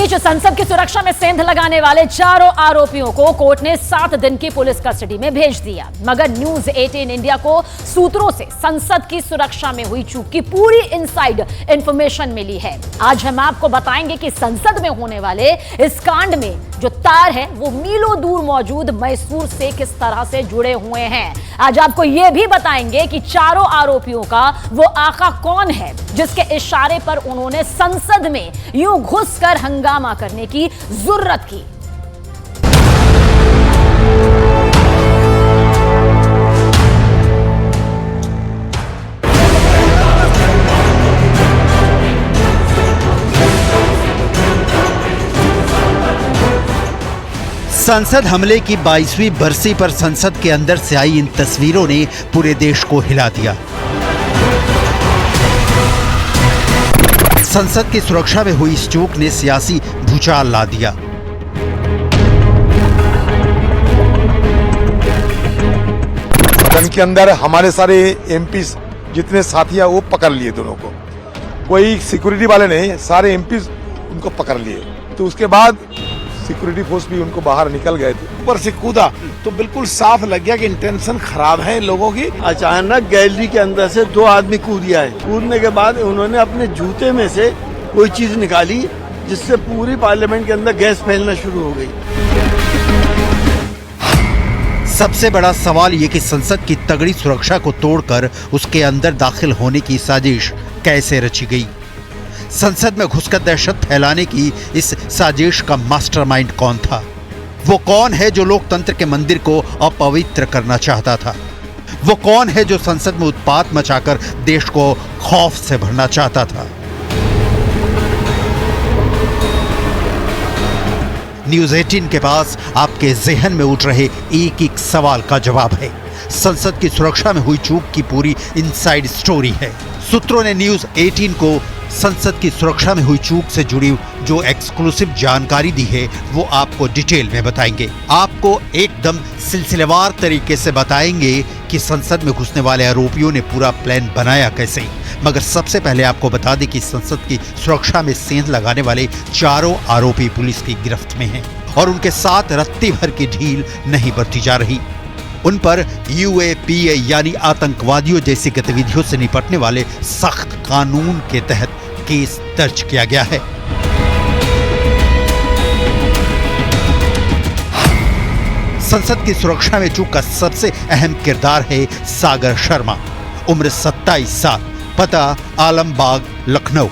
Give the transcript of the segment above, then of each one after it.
बीच संसद की सुरक्षा में सेंध लगाने वाले चारों आरोपियों को कोर्ट ने 7 दिन की पुलिस कस्टडी में भेज दिया। मगर न्यूज 18 इंडिया को सूत्रों से संसद की सुरक्षा में हुई चूक की पूरी इनसाइड इंफॉर्मेशन मिली है। आज हम आपको बताएंगे कि संसद में होने वाले इस कांड में जो तार है वो मीलों दूर मौजूद मैसूर से किस तरह से जुड़े हुए हैं। आज आपको यह भी बताएंगे कि चारों आरोपियों का वो आका कौन है जिसके इशारे पर उन्होंने संसद में यूं घुसकर हंगामा करने की जुर्रत की। संसद हमले की 22वीं बरसी पर संसद के अंदर से आई इन तस्वीरों ने पूरे देश को हिला दिया। संसद की सुरक्षा में हुई इस चूक ने सियासी भूचाल ला दिया। सदन के अंदर हमारे सारे एमपी जितने साथी हैं वो पकड़ लिए दोनों को, कोई सिक्योरिटी वाले नहीं, सारे एमपी उनको पकड़ लिए। तो उसके बाद सिक्योरिटी फोर्स भी उनको बाहर निकल गए थे। ऊपर से कूदा तो बिल्कुल साफ लग गया कि इंटेंशन खराब है लोगों की। अचानक गैलरी के अंदर से 2 आदमी कूद आए। कूदने के बाद उन्होंने अपने जूते में से कोई चीज निकाली जिससे पूरी पार्लियामेंट के अंदर गैस फैलना शुरू हो गई। सबसे बड़ा सवाल ये कि संसद की तगड़ी सुरक्षा को तोड़कर उसके अंदर दाखिल होने की साजिश कैसे रची गई। संसद में घुसकर दहशत फैलाने की इस साजिश का मास्टरमाइंड कौन था? वो कौन है जो लोकतंत्र के मंदिर को अपवित्र करना चाहता था? वो कौन है जो संसद में उत्पात मचाकर देश को खौफ से भरना चाहता था? न्यूज 18 के पास आपके जहन में उठ रहे एक एक सवाल का जवाब है। संसद की सुरक्षा में हुई चूक की पूरी इनसाइड स्टोरी है। सूत्रों ने न्यूज 18 को संसद की सुरक्षा में हुई चूक से जुड़ी जो एक्सक्लूसिव जानकारी दी है वो आपको डिटेल में बताएंगे। आपको एकदम सिलसिलेवार तरीके से बताएंगे कि संसद में घुसने वाले आरोपियों ने पूरा प्लान बनाया कैसे। मगर सबसे पहले आपको बता दें कि संसद की सुरक्षा में सेंध लगाने वाले चारों आरोपी पुलिस की गिरफ्त में हैं और उनके साथ रत्ती भर की ढील नहीं बरती जा रही। उन पर यूएपीए यानी आतंकवादियों जैसी गतिविधियों से निपटने वाले सख्त कानून के तहत केस दर्ज किया गया है। संसद की सुरक्षा में चूक का सबसे अहम किरदार है सागर शर्मा, उम्र 27 साल, पता आलमबाग, लखनऊ।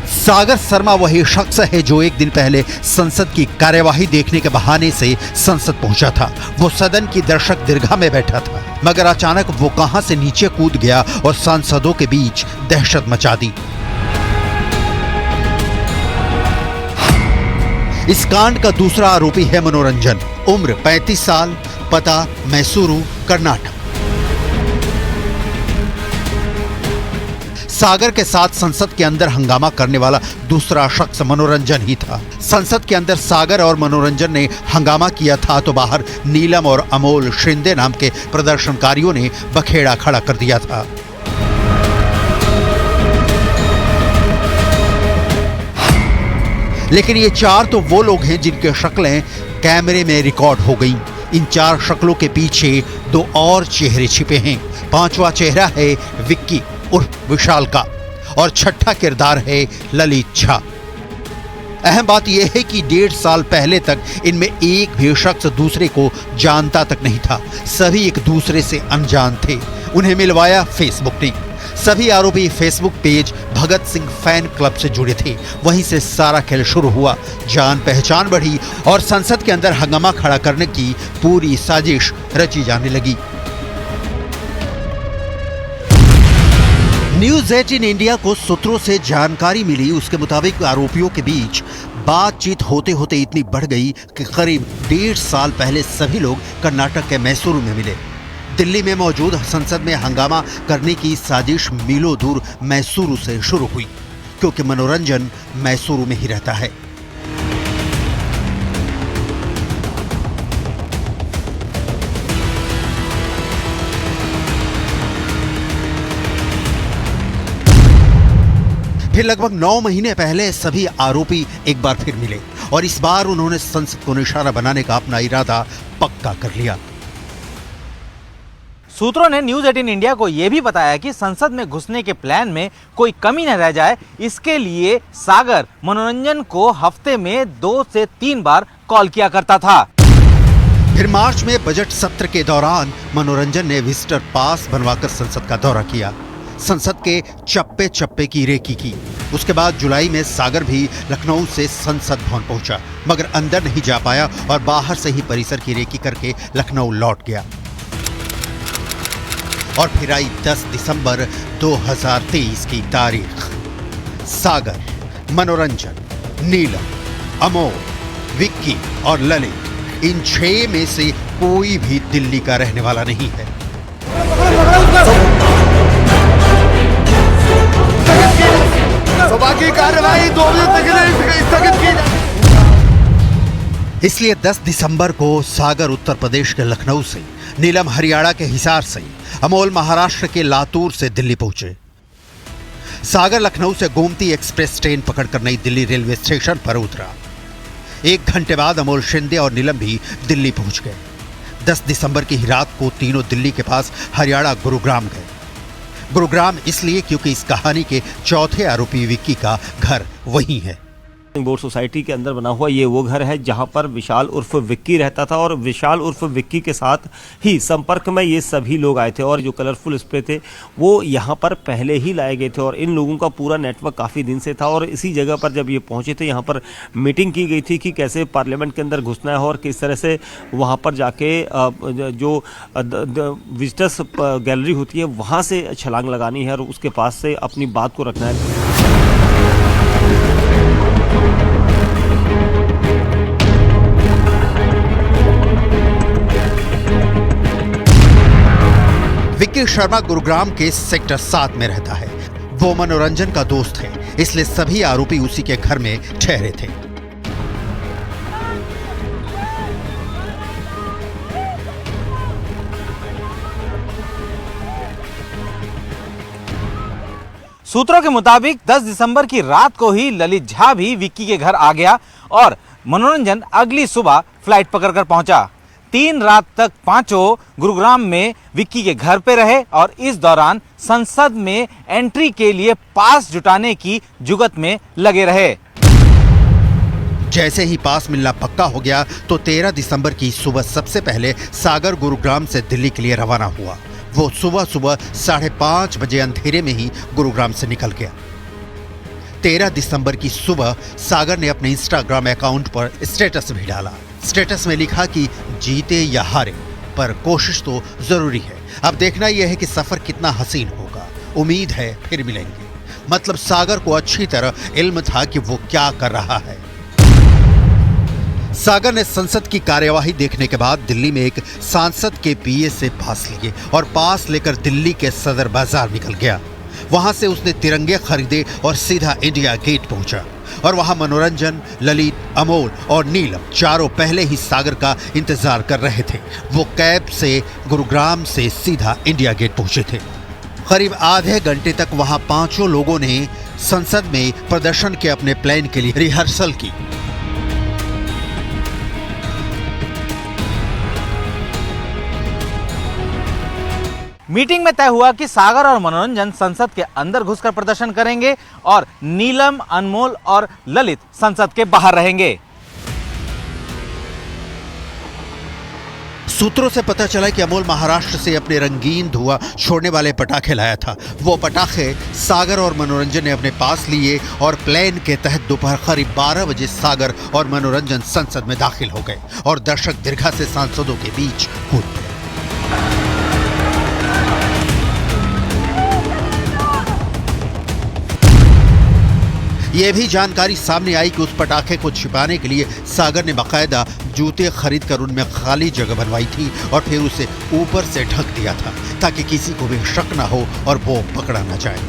सागर शर्मा वही शख्स है जो एक दिन पहले संसद की कार्यवाही देखने के बहाने से संसद पहुंचा था। वो सदन की दर्शक दीर्घा में बैठा था, मगर अचानक वो कहां से नीचे कूद गया और सांसदों के बीच दहशत मचा दी। इस कांड का दूसरा आरोपी है मनोरंजन, उम्र 35 साल, पता मैसूरू, कर्नाटक। सागर के साथ संसद के अंदर हंगामा करने वाला दूसरा शख्स मनोरंजन ही था। संसद के अंदर सागर और मनोरंजन ने हंगामा किया था तो बाहर नीलम और अमोल शिंदे नाम के प्रदर्शनकारियों ने बखेड़ा खड़ा कर दिया था। लेकिन ये 4 तो वो लोग हैं जिनकी शक्लें कैमरे में रिकॉर्ड हो गईं। इन 4 शक्लों के पीछे 2 और चेहरे छिपे हैं। 5वां चेहरा है विक्की उर्फ विशाल का और 6ठा किरदार है ललित झा। अहम बात यह है कि 1.5 साल पहले तक इनमें एक भी शख्स दूसरे को जानता तक नहीं था। सभी एक दूसरे से अनजान थे। उन्हें मिलवाया फेसबुक ने। सभी आरोपी Facebook page Bhagat Singh fan club से जुड़े थे। वहीं से सारा खेल शुरू हुआ। जान पहचान बढ़ी और संसद के अंदर हंगामा खड़ा करने की पूरी साजिश रची जाने लगी। न्यूज 18 इंडिया को सूत्रों से जानकारी मिली, उसके मुताबिक आरोपियों के बीच बातचीत होते होते इतनी बढ़ गई कि करीब 1.5 साल पहले सभी लोग कर्नाटक के मैसूरू में मिले। दिल्ली में मौजूद संसद में हंगामा करने की साजिश मीलों दूर मैसूरू से शुरू हुई, क्योंकि मनोरंजन मैसूरू में ही रहता है। फिर लगभग 9 महीने पहले सभी आरोपी एक बार फिर मिले और इस बार उन्होंने संसद को निशाना बनाने का अपना इरादा पक्का कर लिया। सूत्रों ने न्यूज 18 इंडिया को यह भी बताया कि संसद में घुसने के प्लान में कोई कमी न रह जाए, इसके लिए सागर मनोरंजन को हफ्ते में 2 से 3 बार कॉल किया करता था। फिर मार्च में बजट सत्र के दौरान मनोरंजन ने विजिटर पास बनवाकर संसद का दौरा किया, संसद के चप्पे चप्पे की रेकी की। उसके बाद जुलाई में सागर भी लखनऊ से संसद भवन पहुंचा, मगर अंदर नहीं जा पाया और बाहर से ही परिसर की रेकी करके लखनऊ लौट गया। और फिर आई 10 दिसंबर 2023 की तारीख। सागर, मनोरंजन, नीलम, अमोल, विक्की और ललित, इन 6 में से कोई भी दिल्ली का रहने वाला नहीं है। सभा की कार्यवाही 2 बजे तक स्थगित की जाए। इसलिए 10 दिसंबर को सागर उत्तर प्रदेश के लखनऊ से, नीलम हरियाणा के हिसार से, अमोल महाराष्ट्र के लातूर से दिल्ली पहुंचे। सागर लखनऊ से गोमती एक्सप्रेस ट्रेन पकड़कर नई दिल्ली रेलवे स्टेशन पर उतरा। 1 घंटे बाद अमोल शिंदे और नीलम भी दिल्ली पहुंच गए। 10 दिसंबर की रात को तीनों दिल्ली के पास हरियाणा गुरुग्राम गए। गुरुग्राम इसलिए क्योंकि इस कहानी के चौथे आरोपी विक्की का घर वहीं है। बोर्ड सोसाइटी के अंदर बना हुआ ये वो घर है जहां पर विशाल उर्फ विक्की रहता था और विशाल उर्फ विक्की के साथ ही संपर्क में ये सभी लोग आए थे और जो कलरफुल स्प्रे थे वो यहां पर पहले ही लाए गए थे और इन लोगों का पूरा नेटवर्क काफ़ी दिन से था। और इसी जगह पर जब ये पहुंचे थे यहाँ पर मीटिंग की गई थी कि कैसे पार्लियामेंट के अंदर घुसना है और किस तरह से वहाँ पर जाके जो विजिटर्स गैलरी होती है वहाँ से छलांग लगानी है और उसके पास से अपनी बात को रखना है। विक्की शर्मा गुरुग्राम के सेक्टर 7 में रहता है। वो मनोरंजन का दोस्त है, इसलिए सभी आरोपी उसी के घर में ठहरे थे। सूत्रों के मुताबिक 10 दिसंबर की रात को ही ललित झा भी विक्की के घर आ गया और मनोरंजन अगली सुबह फ्लाइट पकड़कर पहुंचा। 3 रात तक पांचों गुरुग्राम में विक्की के घर पे रहे और इस दौरान संसद में एंट्री के लिए पास जुटाने की जुगत में लगे रहे। जैसे ही पास मिलना पक्का हो गया तो 13 दिसंबर की सुबह सबसे पहले सागर गुरुग्राम से दिल्ली के लिए रवाना हुआ। वो सुबह 5:30 बजे अंधेरे में ही गुरुग्राम से निकल गया। 13 दिसंबर की सुबह सागर ने अपने इंस्टाग्राम अकाउंट पर स्टेटस भी डाला। स्टेटस में लिखा कि जीते या हारे पर कोशिश तो जरूरी है। अब देखना यह है कि सफर कितना हसीन होगा। उम्मीद है फिर मिलेंगे। मतलब सागर को अच्छी तरह इल्म था कि वो क्या कर रहा है। सागर ने संसद की कार्यवाही देखने के बाद दिल्ली में एक सांसद के पीए से पास लिए और पास लेकर दिल्ली के सदर बाजार निकल गया। वहां से उसने तिरंगे खरीदे और सीधा इंडिया गेट पहुंचा और वहां मनोरंजन, ललित, अमोल और नीलम चारों पहले ही सागर का इंतजार कर रहे थे। वो कैब से गुरुग्राम से सीधा इंडिया गेट पहुंचे थे। करीब आधे घंटे तक वहां पांचों लोगों ने संसद में प्रदर्शन के अपने प्लान के लिए रिहर्सल की। मीटिंग में तय हुआ कि सागर और मनोरंजन संसद के अंदर घुसकर प्रदर्शन करेंगे और नीलम, अनमोल और ललित संसद के बाहर रहेंगे। सूत्रों से पता चला कि अमोल महाराष्ट्र से अपने रंगीन धुआं छोड़ने वाले पटाखे लाया था। वो पटाखे सागर और मनोरंजन ने अपने पास लिए और प्लान के तहत दोपहर करीब 12 बजे सागर और मनोरंजन संसद में दाखिल हो गए और दर्शक दीर्घा से सांसदों के बीच कूद गए। यह भी जानकारी सामने आई कि उस पटाखे को छिपाने के लिए सागर ने बाकायदा जूते खरीदकर उनमें खाली जगह बनवाई थी और फिर उसे ऊपर से ढक दिया था ताकि किसी को भी शक न हो और वो पकड़ा न जाए।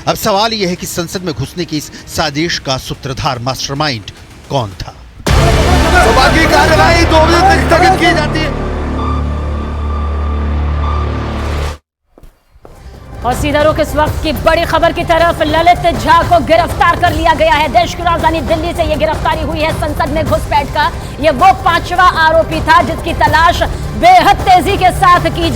अब सवाल यह है कि संसद में घुसने की इस साजिश का सूत्रधार मास्टरमाइंड कौन था? सभा की कार्यवाही 2 बजे तक स्थगित की जाती है। और सीधा रुख इस वक्त की बड़ी खबर की तरफ। ललित झा को गिरफ्तार कर लिया गया है। देश की राजधानी दिल्ली से यह गिरफ्तारी हुई है संसद में घुसपैठ का। यह वो 5वां आरोपी था जिसकी तलाश बेहद तेजी के साथ की जा